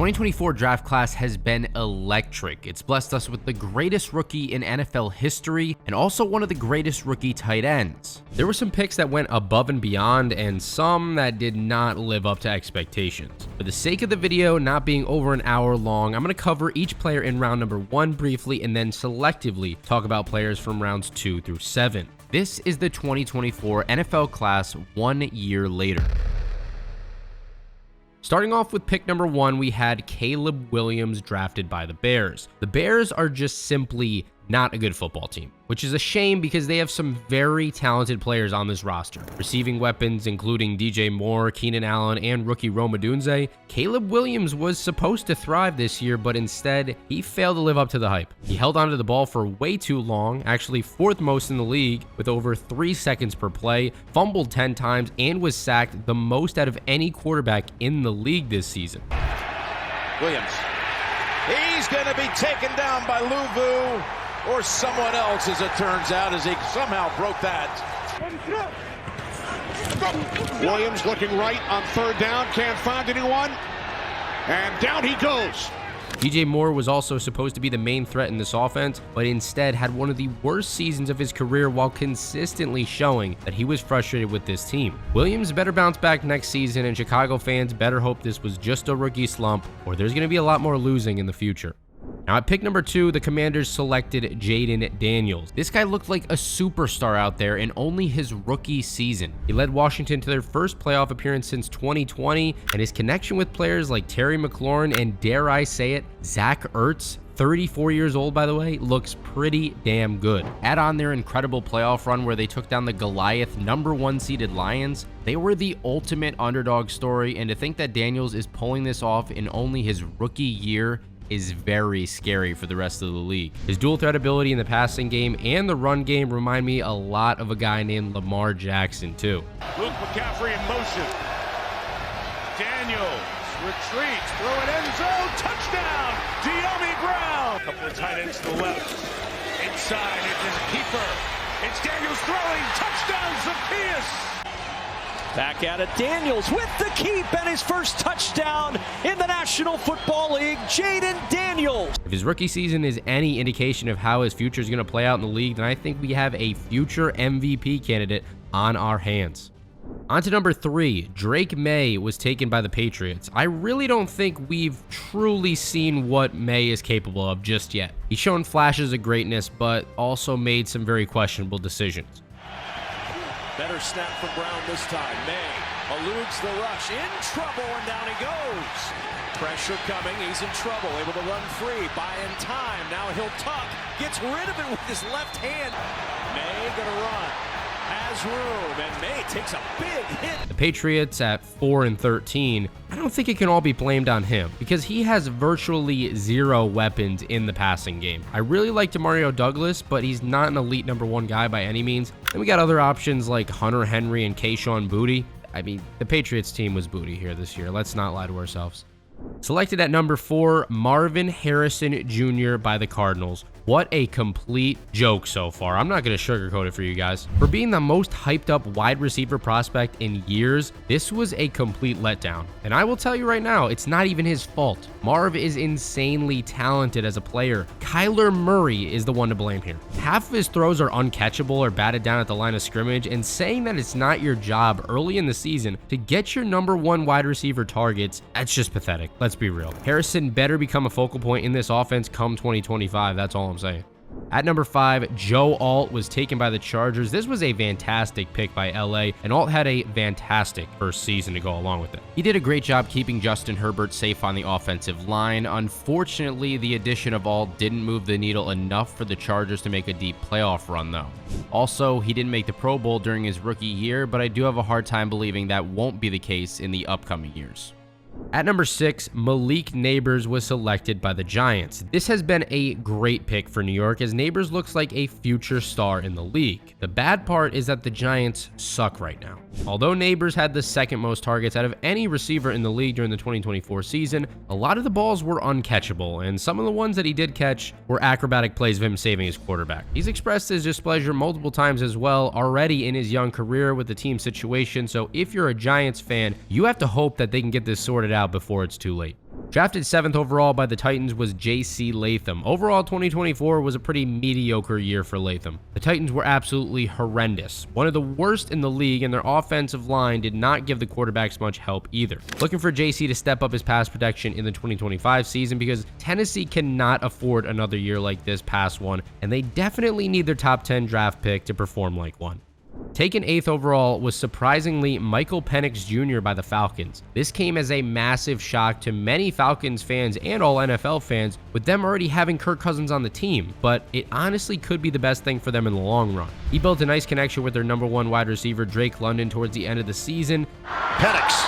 2024 draft class has been electric. It's blessed us with the greatest rookie in NFL history and also one of the greatest rookie tight ends. There were some picks that went above and beyond and some that did not live up to expectations. For the sake of the video not being over an hour long, I'm going to cover each player in round number 1 briefly and then selectively talk about players from rounds 2 through 7. This is the 2024 NFL class 1 year later. Starting off with pick number 1, we had Caleb Williams drafted by the Bears. The Bears are just simply not a good football team, which is a shame because they have some very talented players on this roster. Receiving weapons including DJ Moore, Keenan Allen, and rookie Odunze. Caleb Williams was supposed to thrive this year, but instead he failed to live up to the hype. He held onto the ball for way too long, actually 4th most in the league with over 3 seconds per play, fumbled 10 times, and was sacked the most out of any quarterback in the league this season. Williams, he's going to be taken down by Luvu. Or someone else, as it turns out, as he somehow broke that. Williams looking right on 3rd down, can't find anyone, and down he goes. DJ Moore was also supposed to be the main threat in this offense, but instead had one of the worst seasons of his career while consistently showing that he was frustrated with this team. Williams better bounce back next season, and Chicago fans better hope this was just a rookie slump, or there's going to be a lot more losing in the future. Now at pick number 2, the Commanders selected Jayden Daniels. This guy looked like a superstar out there in only his rookie season. He led Washington to their first playoff appearance since 2020, and his connection with players like Terry McLaurin and, dare I say it, Zach Ertz, 34 years old by the way, looks pretty damn good. Add on their incredible playoff run where they took down the Goliath number 1 seeded Lions. They were the ultimate underdog story, and to think that Daniels is pulling this off in only his rookie year is very scary for the rest of the league. His dual threat ability in the passing game and the run game remind me a lot of a guy named Lamar Jackson too. Luke McCaffrey in motion. Daniels retreats, throw it end zone, touchdown, De'Ami Brown. Couple of tight ends to the left. Inside, it is a keeper. It's Daniels throwing, touchdown, Zacchaeus. Back at it, Daniels with the keep and his first touchdown in the National Football League, Jayden Daniels. If his rookie season is any indication of how his future is going to play out in the league, then I think we have a future MVP candidate on our hands. On to number 3, Drake May was taken by the Patriots. I really don't think we've truly seen what May is capable of just yet. He's shown flashes of greatness, but also made some very questionable decisions. Better snap from Brown this time. May eludes the rush. In trouble, and down he goes. Pressure coming. He's in trouble. Able to run free. Buying time. Now he'll tuck. Gets rid of it with his left hand. May gonna run. Has room, and May takes a big hit. The Patriots at 4-13, I don't think it can all be blamed on him because he has virtually 0 weapons in the passing game. I really like Demario Douglas, but he's not an elite number 1 guy by any means. And we got other options like Hunter Henry and Kayshon Boutte. I mean, the Patriots team was booty here this year. Let's not lie to ourselves. Selected at number 4, Marvin Harrison Jr. by the Cardinals. What a complete joke so far. I'm not going to sugarcoat it for you guys. For being the most hyped up wide receiver prospect in years, this was a complete letdown. And I will tell you right now, it's not even his fault. Marv is insanely talented as a player. Kyler Murray is the one to blame here. Half of his throws are uncatchable or batted down at the line of scrimmage, and saying that it's not your job early in the season to get your number 1 wide receiver targets, that's just pathetic. Let's be real. Harrison better become a focal point in this offense come 2025. That's all I'm saying. At number 5, Joe Alt was taken by the Chargers. This was a fantastic pick by LA, and Alt had a fantastic first season to go along with it. He did a great job keeping Justin Herbert safe on the offensive line. Unfortunately, the addition of Alt didn't move the needle enough for the Chargers to make a deep playoff run, though. Also, he didn't make the Pro Bowl during his rookie year, but I do have a hard time believing that won't be the case in the upcoming years. At number 6, Malik Nabers was selected by the Giants. This has been a great pick for New York as Nabers looks like a future star in the league. The bad part is that the Giants suck right now. Although Nabers had the second most targets out of any receiver in the league during the 2024 season, a lot of the balls were uncatchable, and some of the ones that he did catch were acrobatic plays of him saving his quarterback. He's expressed his displeasure multiple times as well already in his young career with the team situation, so if you're a Giants fan, you have to hope that they can get this sorted out out before it's too late. Drafted 7th overall by the Titans was J.C. Latham. Overall, 2024 was a pretty mediocre year for Latham. The Titans were absolutely horrendous, one of the worst in the league, and their offensive line did not give the quarterbacks much help either. Looking for J.C. to step up his pass protection in the 2025 season because Tennessee cannot afford another year like this past one, and they definitely need their top 10 draft pick to perform like one. Taken 8th overall was surprisingly Michael Penix Jr. by the Falcons. This came as a massive shock to many Falcons fans and all NFL fans, with them already having Kirk Cousins on the team, but it honestly could be the best thing for them in the long run. He built a nice connection with their number 1 wide receiver Drake London towards the end of the season. Penix.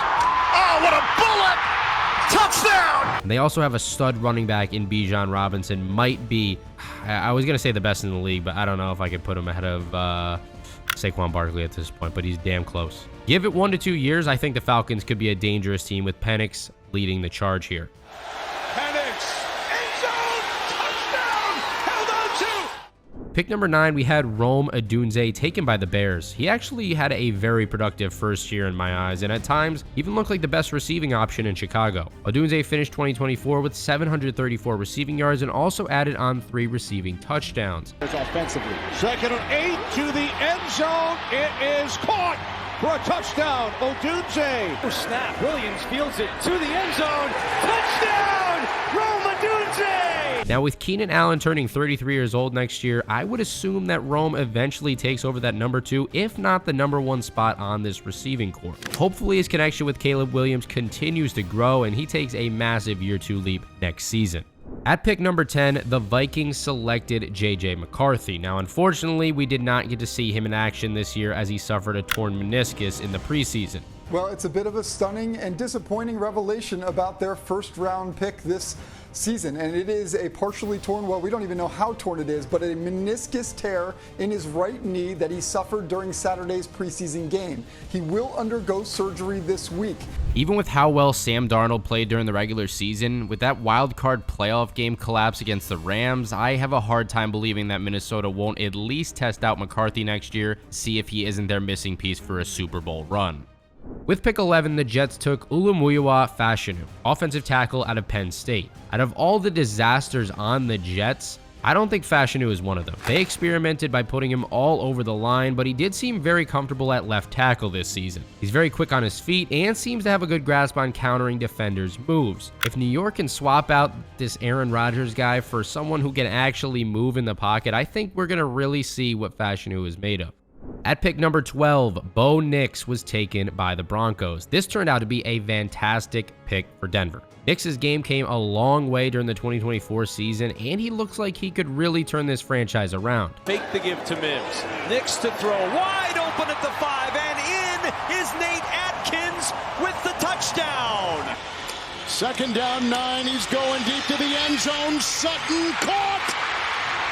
Oh, what a bullet! Touchdown! And they also have a stud running back in Bijan Robinson. Might be, I was going to say the best in the league, but I don't know if I could put him ahead of Saquon Barkley at this point, but he's damn close. Give it 1 to 2 years, I think the Falcons could be a dangerous team with Penix leading the charge here. Penix, end zone, touchdown, held on to. Pick number 9, we had Rome Odunze taken by the Bears. He actually had a very productive first year in my eyes, and at times even looked like the best receiving option in Chicago. Odunze finished 2024 with 734 receiving yards and also added on 3 receiving touchdowns. Offensively. 2nd and 8 to the end zone. It is caught for a touchdown. Odunze. Snap. Williams fields it to the end zone. Touchdown! Rome Odunze! Now with Keenan Allen turning 33 years old next year, I would assume that Rome eventually takes over that number 2, if not the number 1 spot on this receiving corps. Hopefully his connection with Caleb Williams continues to grow and he takes a massive year 2 leap next season. At pick number 10, the Vikings selected J.J. McCarthy. Now, unfortunately, we did not get to see him in action this year as he suffered a torn meniscus in the preseason. Well, it's a bit of a stunning and disappointing revelation about their first-round pick this season, and it is a partially torn, well, we don't even know how torn it is, but a meniscus tear in his right knee that he suffered during Saturday's preseason game. He will undergo surgery this week. Even with how well Sam Darnold played during the regular season, with that wild card playoff game collapse against the Rams, I have a hard time believing that Minnesota won't at least test out McCarthy next year, see if he isn't their missing piece for a Super Bowl run. With pick 11, the Jets took Oluwaseun Fautanu, offensive tackle out of Penn State. Out of all the disasters on the Jets, I don't think Fautanu is one of them. They experimented by putting him all over the line, but he did seem very comfortable at left tackle this season. He's very quick on his feet and seems to have a good grasp on countering defenders' moves. If New York can swap out this Aaron Rodgers guy for someone who can actually move in the pocket, I think we're going to really see what Fautanu is made of. At pick number 12, Bo Nix was taken by the Broncos. This turned out to be a fantastic pick for Denver. Nix's game came a long way during the 2024 season, and he looks like he could really turn this franchise around. Fake the give to Mims. Nix to throw, wide open at the 5, and in is Nate Atkins with the touchdown. 2nd down 9. He's going deep to the end zone. Sutton caught.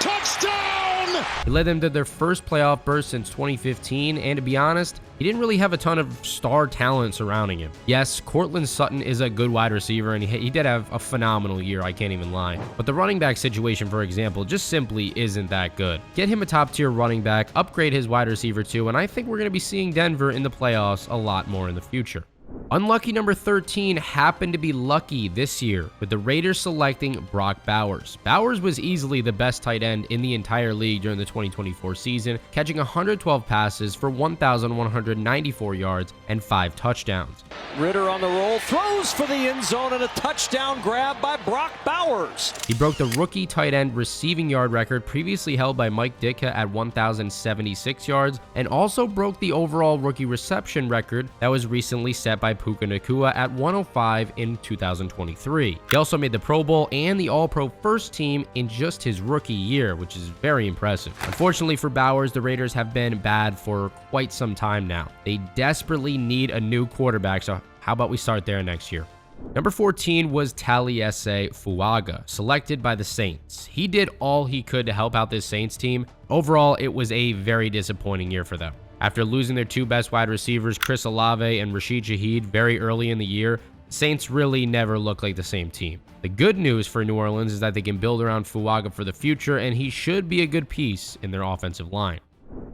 Touchdown! He led them to their first playoff burst since 2015, and to be honest, he didn't really have a ton of star talent surrounding him. Yes, Courtland Sutton is a good wide receiver, and he did have a phenomenal year, I can't even lie. But the running back situation, for example, just simply isn't that good. Get him a top-tier running back, upgrade his wide receiver too, and I think we're going to be seeing Denver in the playoffs a lot more in the future. Unlucky number 13 happened to be lucky this year, with the Raiders selecting Brock Bowers. Bowers was easily the best tight end in the entire league during the 2024 season, catching 112 passes for 1,194 yards and 5 touchdowns. Ritter on the roll, throws for the end zone, and a touchdown grab by Brock Bowers. He broke the rookie tight end receiving yard record previously held by Mike Ditka at 1,076 yards, and also broke the overall rookie reception record that was recently set by Puka Nacua at 105 in 2023. He also made the Pro Bowl and the All-Pro first team in just his rookie year, which is very impressive. Unfortunately for Bowers, the Raiders have been bad for quite some time now. They desperately need a new quarterback, so how about we start there next year? Number 14 was Taliesin Fuaga, selected by the Saints. He did all he could to help out this Saints team. Overall, it was a very disappointing year for them. After losing their 2 best wide receivers, Chris Olave and Rashid Shaheed, very early in the year, Saints really never looked like the same team. The good news for New Orleans is that they can build around Fuaga for the future, and he should be a good piece in their offensive line.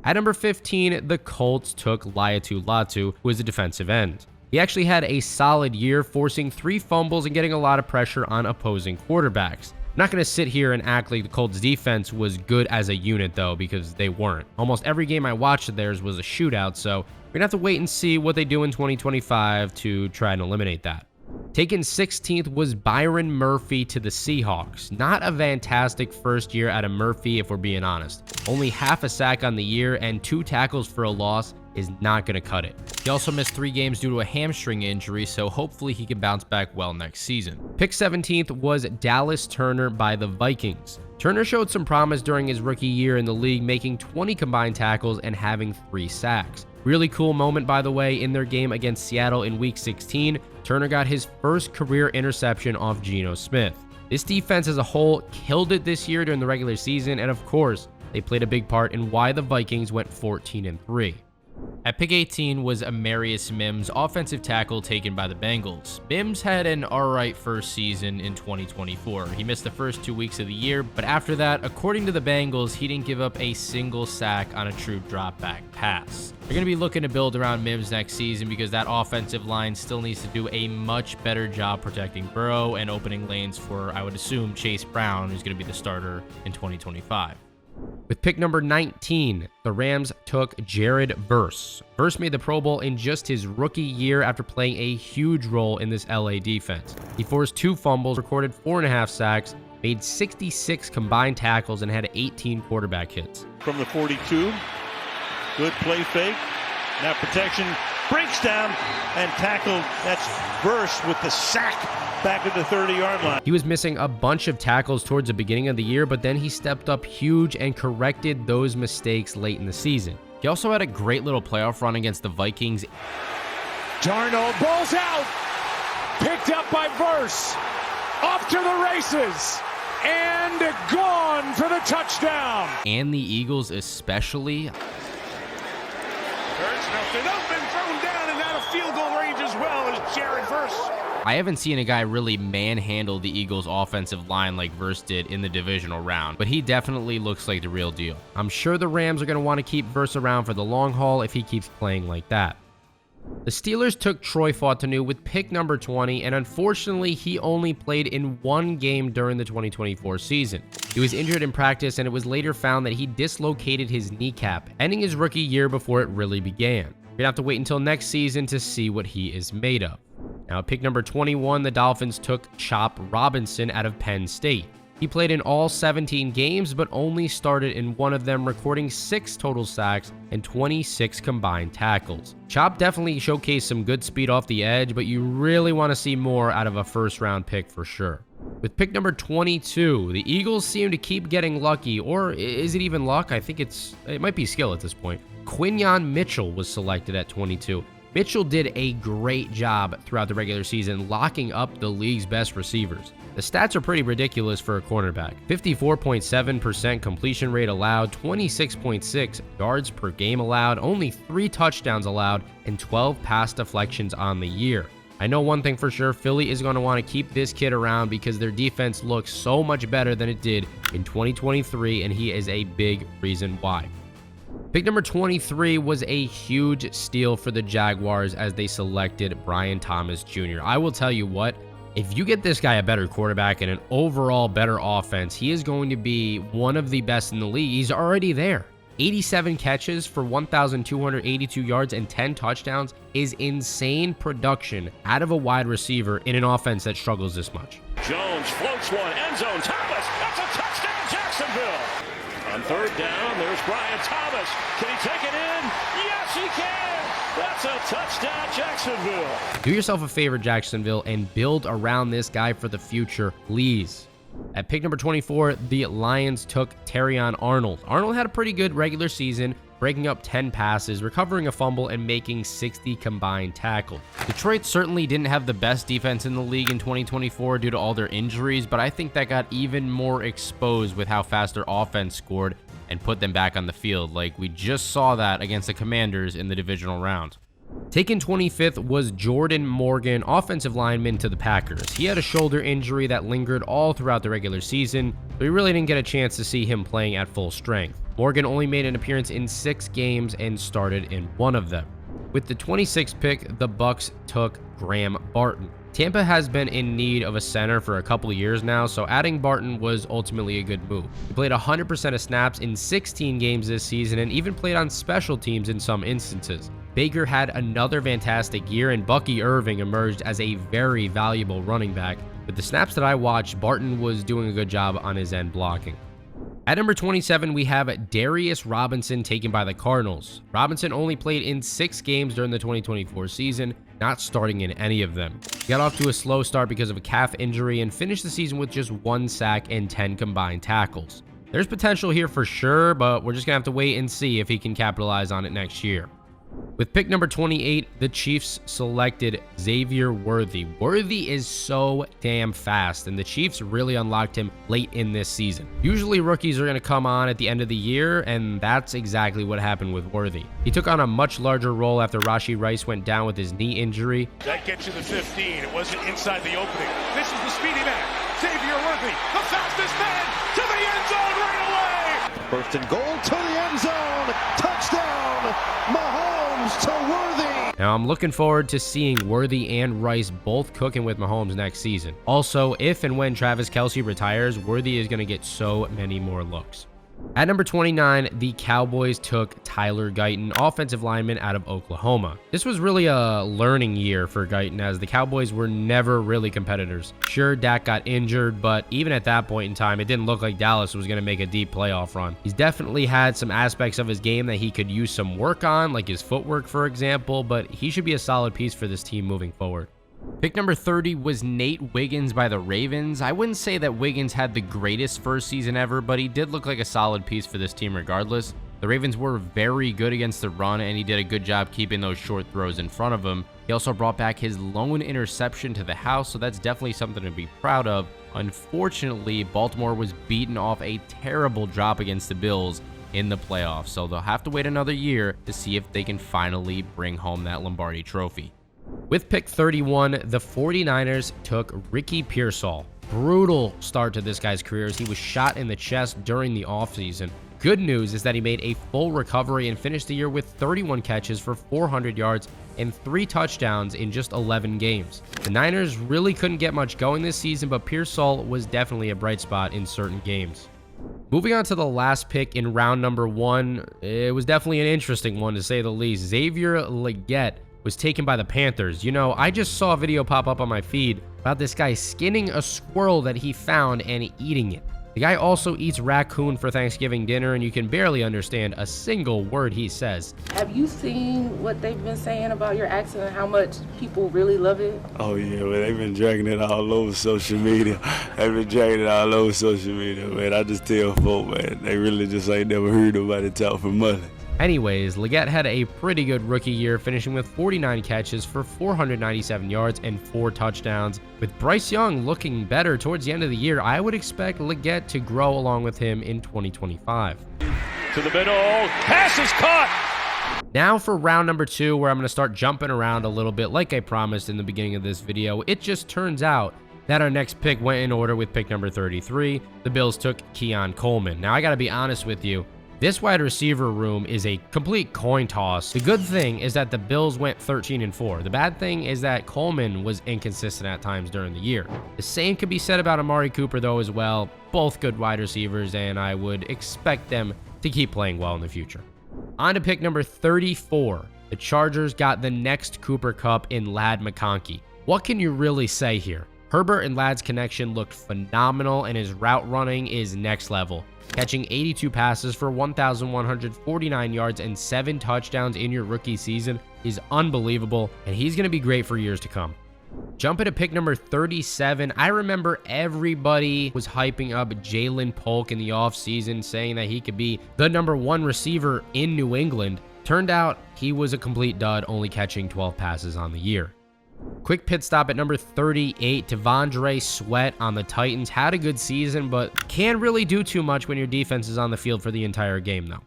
At number 15, the Colts took Latu, who is a defensive end. He He actually had a solid year, forcing 3 fumbles and getting a lot of pressure on opposing quarterbacks. I'm not going to sit here and act like the Colts defense was good as a unit though, because they weren't. Almost every game I watched of theirs was a shootout, so we're going to have to wait and see what they do in 2025 to try and eliminate that. Taken 16th was Byron Murphy to the Seahawks. Not a fantastic first year out of Murphy, if we're being honest. Only half a sack on the year and 2 tackles for a loss is not going to cut it. He also missed 3 games due to a hamstring injury, so hopefully he can bounce back well next season. Pick 17th was Dallas Turner by the Vikings. Turner showed some promise during his rookie year in the league, making 20 combined tackles and having 3 sacks. Really cool moment, by the way, in their game against Seattle in Week 16. Turner got his first career interception off Geno Smith. This defense as a whole killed it this year during the regular season, and of course, they played a big part in why the Vikings went 14-3. At pick 18 was Amarius Mims, offensive tackle taken by the Bengals. Mims had an alright first season in 2024. He missed the first 2 weeks of the year, but after that, according to the Bengals, he didn't give up a single sack on a true drop-back pass. They're going to be looking to build around Mims next season because that offensive line still needs to do a much better job protecting Burrow and opening lanes for, I would assume, Chase Brown, who's going to be the starter in 2025. With pick number 19, the Rams took Jared Verse. Verse made the Pro Bowl in just his rookie year after playing a huge role in this LA defense. He forced 2 fumbles, recorded 4.5 sacks, made 66 combined tackles, and had 18 quarterback hits. From the 42, good play fake. Now protection breaks down and tackled. That's Verse with the sack back at the 30-yard line. He was missing a bunch of tackles towards the beginning of the year, but then he stepped up huge and corrected those mistakes late in the season. He also had a great little playoff run against the Vikings. Darnold balls out, picked up by Verse, off to the races, and gone for the touchdown. And the Eagles especially. There's nothing open, thrown down, and out of field goal range as well as Jared Verse. I haven't seen a guy really manhandle the Eagles' offensive line like Verse did in the divisional round, but he definitely looks like the real deal. I'm sure the Rams are going to want to keep Verse around for the long haul if he keeps playing like that. The Steelers took Troy Fautanu with pick number 20, and unfortunately, he only played in 1 game during the 2024 season. He was injured in practice, and it was later found that he dislocated his kneecap, ending his rookie year before it really began. We're gonna have to wait until next season to see what he is made of. Now, at pick number 21, the Dolphins took Chop Robinson out of Penn State. He played in all 17 games, but only started in 1 of them, recording 6 total sacks and 26 combined tackles. Chop definitely showcased some good speed off the edge, but you really want to see more out of a first-round pick for sure. With pick number 22, the Eagles seem to keep getting lucky, or is it even luck? I think it might be skill at this point. Quinyon Mitchell was selected at 22. Mitchell did a great job throughout the regular season, locking up the league's best receivers. The stats are pretty ridiculous for a cornerback. 54.7% completion rate allowed, 26.6 yards per game allowed, only 3 touchdowns allowed, and 12 pass deflections on the year. I know one thing for sure, Philly is going to want to keep this kid around because their defense looks so much better than it did in 2023, and he is a big reason why. Pick number 23 was a huge steal for the Jaguars as they selected Brian Thomas Jr. I will tell you what, if you get this guy a better quarterback and an overall better offense, he is going to be one of the best in the league. He's already there. 87 catches for 1,282 yards and 10 touchdowns is insane production out of a wide receiver in an offense that struggles this much. Jones floats one, end zone, Thomas, that's a touchdown, Jacksonville. On 3rd down, there's Brian Thomas. Can he take it in? Yes, he can. That's a touchdown, Jacksonville. Do yourself a favor, Jacksonville, and build around this guy for the future, please. At pick number 24, the Lions took Terrion Arnold. Arnold had a pretty good regular season, breaking up 10 passes, recovering a fumble, and making 60 combined tackles. Detroit certainly didn't have the best defense in the league in 2024 due to all their injuries, but I think that got even more exposed with how fast their offense scored and put them back on the field, like we just saw that against the Commanders in the divisional round. Taken 25th was Jordan Morgan, offensive lineman to the Packers. He had a shoulder injury that lingered all throughout the regular season, but we really didn't get a chance to see him playing at full strength. Morgan only made an appearance in 6 games and started in 1 of them. With the 26th pick, the Bucs took Graham Barton. Tampa has been in need of a center for a couple of years now, so adding Barton was ultimately a good move. He played 100% of snaps in 16 games this season and even played on special teams in some instances. Baker had another fantastic year, and Bucky Irving emerged as a very valuable running back. With the snaps that I watched, Barton was doing a good job on his end blocking. At number 27, we have Darius Robinson taken by the Cardinals. Robinson only played in 6 games during the 2024 season, not starting in any of them. He got off to a slow start because of a calf injury and finished the season with just 1 sack and 10 combined tackles. There's potential here for sure, but we're just going to have to wait and see if he can capitalize on it next year. With pick number 28, the Chiefs selected Xavier Worthy. Worthy is so damn fast, and the Chiefs really unlocked him late in this season. Usually rookies are going to come on at the end of the year, and that's exactly what happened with Worthy. He took on a much larger role after Rashee Rice went down with his knee injury. That gets you the 15. It wasn't inside the opening. This is the speedy man, Xavier Worthy, the fastest man to the end zone right away. First and goal to the end zone. Touchdown, Mahomes to Worthy. Now, I'm looking forward to seeing Worthy and Rice both cooking with Mahomes next season. Also, if and when Travis Kelce retires, Worthy is going to get so many more looks. At number 29, the Cowboys took Tyler Guyton, offensive lineman out of Oklahoma. This was really a learning year for Guyton, as the Cowboys were never really competitors. Sure, Dak got injured, but even at that point in time, it didn't look like Dallas was going to make a deep playoff run. He's definitely had some aspects of his game that he could use some work on, like his footwork, for example, but he should be a solid piece for this team moving forward. Pick number 30 was Nate Wiggins by the Ravens. I wouldn't say that Wiggins had the greatest first season ever, but he did look like a solid piece for this team regardless. The Ravens were very good against the run, and he did a good job keeping those short throws in front of him. He also brought back his lone interception to the house, so that's definitely something to be proud of. Unfortunately, Baltimore was beaten off a terrible drop against the Bills in the playoffs, so they'll have to wait another year to see if they can finally bring home that Lombardi trophy. With pick 31, the 49ers took Ricky Pearsall. Brutal start to this guy's career as he was shot in the chest during the offseason. Good news is that he made a full recovery and finished the year with 31 catches for 400 yards and 3 touchdowns in just 11 games. The Niners really couldn't get much going this season, but Pearsall was definitely a bright spot in certain games. Moving on to the last pick in round number 1, it was definitely an interesting one to say the least. Xavier Legette was taken by the Panthers. You know, I just saw a video pop up on my feed about this guy skinning a squirrel that he found and eating it. The guy also eats raccoon for Thanksgiving dinner, and you can barely understand a single word he says. Have you seen what they've been saying about your accent and how much people really love it? Oh yeah, man, they've been dragging it all over social media. Man. I just tell folk, man, they really just ain't never heard nobody talk for money. Anyways, Legette had a pretty good rookie year, finishing with 49 catches for 497 yards and 4 touchdowns. With Bryce Young looking better towards the end of the year, I would expect Legette to grow along with him in 2025. To the middle, pass is caught. Now for round number 2, where I'm going to start jumping around a little bit like I promised in the beginning of this video. It just turns out that our next pick went in order with pick number 33. The Bills took Keon Coleman. Now I got to be honest with you. This wide receiver room is a complete coin toss. The good thing is that the Bills went 13-4. The bad thing is that Coleman was inconsistent at times during the year. The same could be said about Amari Cooper though as well. Both good wide receivers, and I would expect them to keep playing well in the future. On to pick number 34. The Chargers got the next Cooper Kupp in Ladd McConkey. What can you really say here? Herbert and Ladd's connection looked phenomenal, and his route running is next level. Catching 82 passes for 1,149 yards and 7 touchdowns in your rookie season is unbelievable, and he's going to be great for years to come. Jumping to pick number 37, I remember everybody was hyping up Jalen Polk in the offseason, saying that he could be the #1 receiver in New England. Turned out he was a complete dud, only catching 12 passes on the year. Quick pit stop at number 38, T'Vondre Sweat on the Titans. Had a good season, but can't really do too much when your defense is on the field for the entire game, though.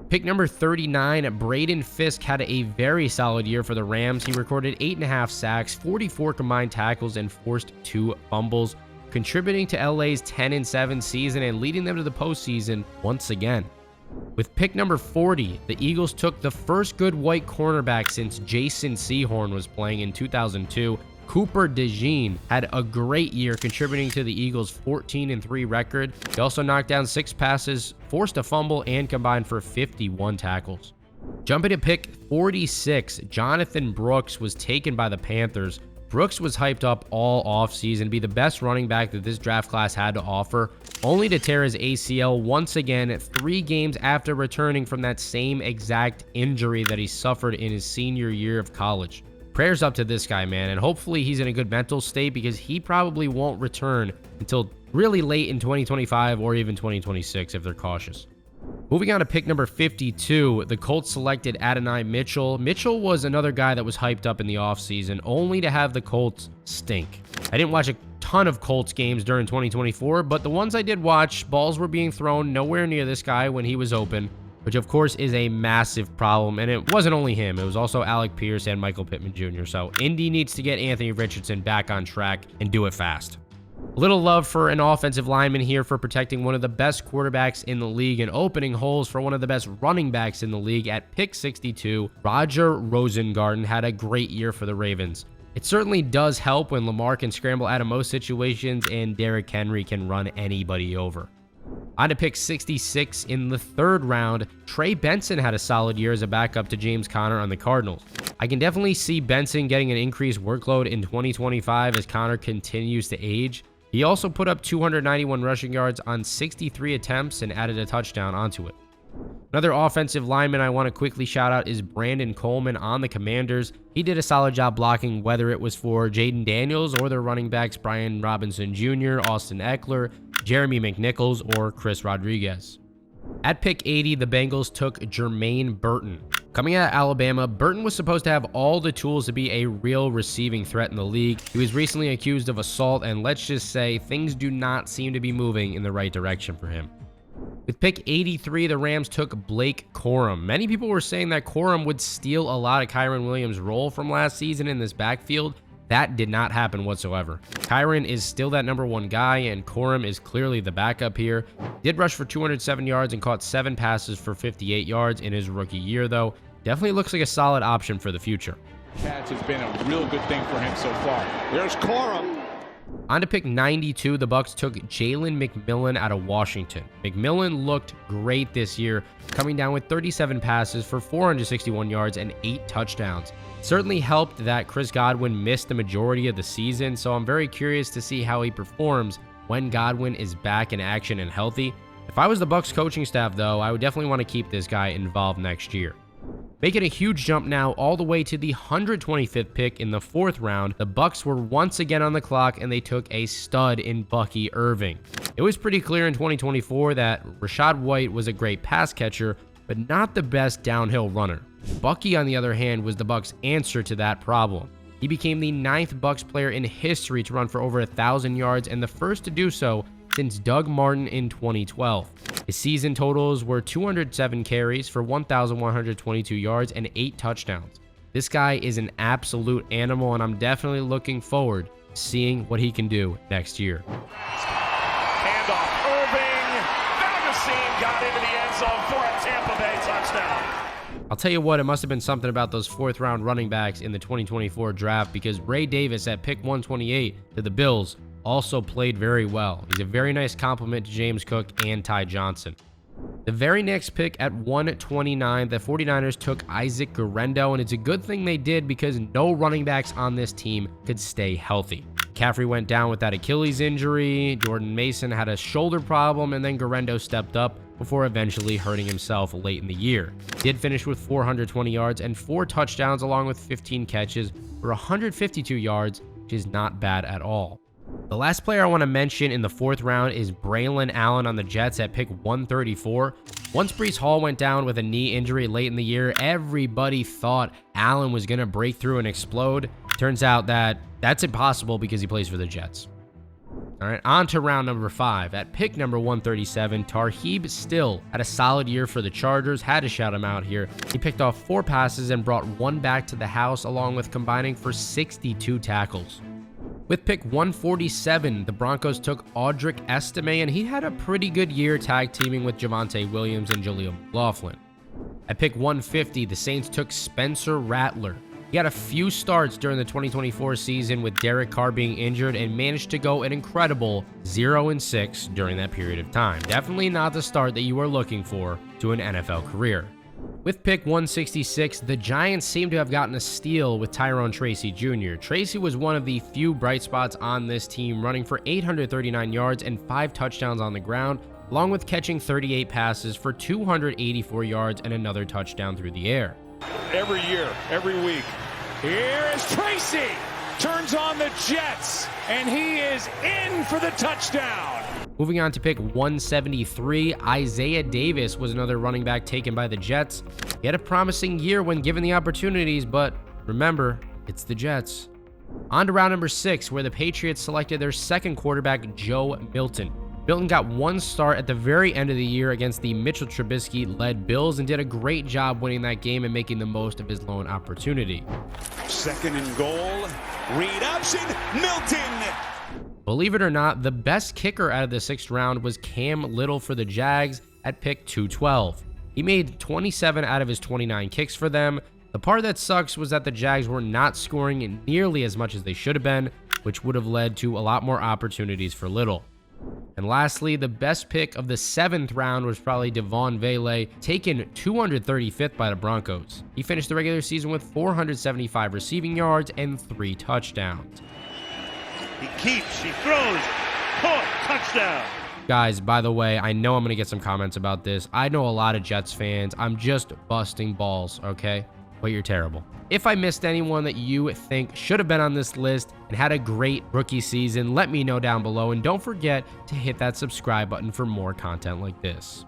Pick number 39, Braden Fisk had a very solid year for the Rams. He recorded 8.5 sacks, 44 combined tackles, and forced 2 fumbles, contributing to LA's 10-7 season and leading them to the postseason once again. With pick number 40, the Eagles took the first good white cornerback since Jason Sehorn was playing in 2002. Cooper DeJean had a great year contributing to the Eagles' 14-3 record. He also knocked down 6 passes, forced a fumble, and combined for 51 tackles. Jumping to pick 46, Jonathan Brooks was taken by the Panthers. Brooks was hyped up all offseason to be the best running back that this draft class had to offer, only to tear his ACL once again 3 games after returning from that same exact injury that he suffered in his senior year of college. Prayers up to this guy, man, and hopefully he's in a good mental state because he probably won't return until really late in 2025 or even 2026 if they're cautious. Moving on to pick number 52, the Colts selected Adonai Mitchell. Mitchell was another guy that was hyped up in the offseason, only to have the Colts stink. I didn't watch a ton of Colts games during 2024, but the ones I did watch, balls were being thrown nowhere near this guy when he was open, which of course is a massive problem, and it wasn't only him. It was also Alec Pierce and Michael Pittman Jr., so Indy needs to get Anthony Richardson back on track and do it fast. A little love for an offensive lineman here for protecting one of the best quarterbacks in the league and opening holes for one of the best running backs in the league at pick 62. Roger Rosengarten had a great year for the Ravens. It certainly does help when Lamar can scramble out of most situations and Derrick Henry can run anybody over. On to pick 66 in the 3rd round, Trey Benson had a solid year as a backup to James Conner on the Cardinals. I can definitely see Benson getting an increased workload in 2025 as Conner continues to age. He also put up 291 rushing yards on 63 attempts and added a touchdown onto it. Another offensive lineman I want to quickly shout out is Brandon Coleman on the Commanders. He did a solid job blocking, whether it was for Jayden Daniels or their running backs Brian Robinson Jr., Austin Eckler, Jeremy McNichols, or Chris Rodriguez. At pick 80, the Bengals took Jermaine Burton. Coming out of Alabama, Burton was supposed to have all the tools to be a real receiving threat in the league. He was recently accused of assault, and let's just say things do not seem to be moving in the right direction for him. With pick 83, the Rams took Blake Corum. Many people were saying that Corum would steal a lot of Kyren Williams' role from last season in this backfield. That did not happen whatsoever. Kyren is still that number 1 guy, and Corum is clearly the backup here. Did rush for 207 yards and caught 7 passes for 58 yards in his rookie year, though. Definitely looks like a solid option for the future. Catch has been a real good thing for him so far. There's Corum. On to pick 92, the Bucs took Jalen McMillan out of Washington. McMillan looked great this year, coming down with 37 passes for 461 yards and 8 touchdowns. Certainly helped that Chris Godwin missed the majority of the season, so I'm very curious to see how he performs when Godwin is back in action and healthy. If I was the Bucs coaching staff, though, I would definitely want to keep this guy involved next year. Making a huge jump now all the way to the 125th pick in the 4th round, the Bucs were once again on the clock and they took a stud in Bucky Irving. It was pretty clear in 2024 that Rachaad White was a great pass catcher, but not the best downhill runner. Bucky, on the other hand, was the Bucs' answer to that problem. He became the 9th Bucs player in history to run for over 1,000 yards and the first to do so since Doug Martin in 2012. His season totals were 207 carries for 1,122 yards and 8 touchdowns. This guy is an absolute animal, and I'm definitely looking forward to seeing what he can do next year. Handoff. Irving. Magazine got into the end zone for a Tampa Bay touchdown. I'll tell you what, it must have been something about those 4th round running backs in the 2024 draft, because Ray Davis at pick 128 to the Bills also played very well. He's a very nice compliment to James Cook and Ty Johnson. The very next pick at 129, the 49ers took Isaac Guerendo, and it's a good thing they did because no running backs on this team could stay healthy. McCaffrey went down with that Achilles injury, Jordan Mason had a shoulder problem, and then Guerendo stepped up before eventually hurting himself late in the year. Did finish with 420 yards and 4 touchdowns along with 15 catches for 152 yards, which is not bad at all. The last player I want to mention in the 4th round is Braylon Allen on the Jets at pick 134. Once Breece Hall went down with a knee injury late in the year, everybody thought Allen was going to break through and explode. Turns out that that's impossible because he plays for the Jets. All right, on to round number 5. At pick number 137, Tarheeb Still had a solid year for the Chargers. Had to shout him out here. He picked off 4 passes and brought 1 back to the house, along with combining for 62 tackles. With pick 147, the Broncos took Audric Estime, and he had a pretty good year tag teaming with Javonte Williams and Jaleel McLaughlin. At pick 150, the Saints took Spencer Rattler. He had a few starts during the 2024 season with Derek Carr being injured and managed to go an incredible 0-6 during that period of time. Definitely not the start that you are looking for to an NFL career. With pick 166, the Giants seem to have gotten a steal with Tyrone Tracy Jr. Tracy was one of the few bright spots on this team, running for 839 yards and 5 touchdowns on the ground, along with catching 38 passes for 284 yards and another touchdown through the air. Every year, every week. Here is Tracy. Turns on the Jets, and he is in for the touchdown. Moving on to pick 173, Isaiah Davis was another running back taken by the Jets. He had a promising year when given the opportunities, but remember, it's the Jets. On to round number 6, where the Patriots selected their second quarterback, Joe Milton. Milton got one start at the very end of the year against the Mitchell Trubisky-led Bills and did a great job winning that game and making the most of his lone opportunity. Second and goal. Read option. Milton. Believe it or not, the best kicker out of the 6th round was Cam Little for the Jags at pick 212. He made 27 out of his 29 kicks for them. The part that sucks was that the Jags were not scoring nearly as much as they should have been, which would have led to a lot more opportunities for Little. And lastly, the best pick of the 7th round was probably Devon Vele, taken 235th by the Broncos. He finished the regular season with 475 receiving yards and 3 touchdowns. He keeps, he throws, caught, touchdown. Guys, by the way, I know I'm going to get some comments about this. I know a lot of Jets fans. I'm just busting balls, okay? But you're terrible. If I missed anyone that you think should have been on this list and had a great rookie season, let me know down below. And don't forget to hit that subscribe button for more content like this.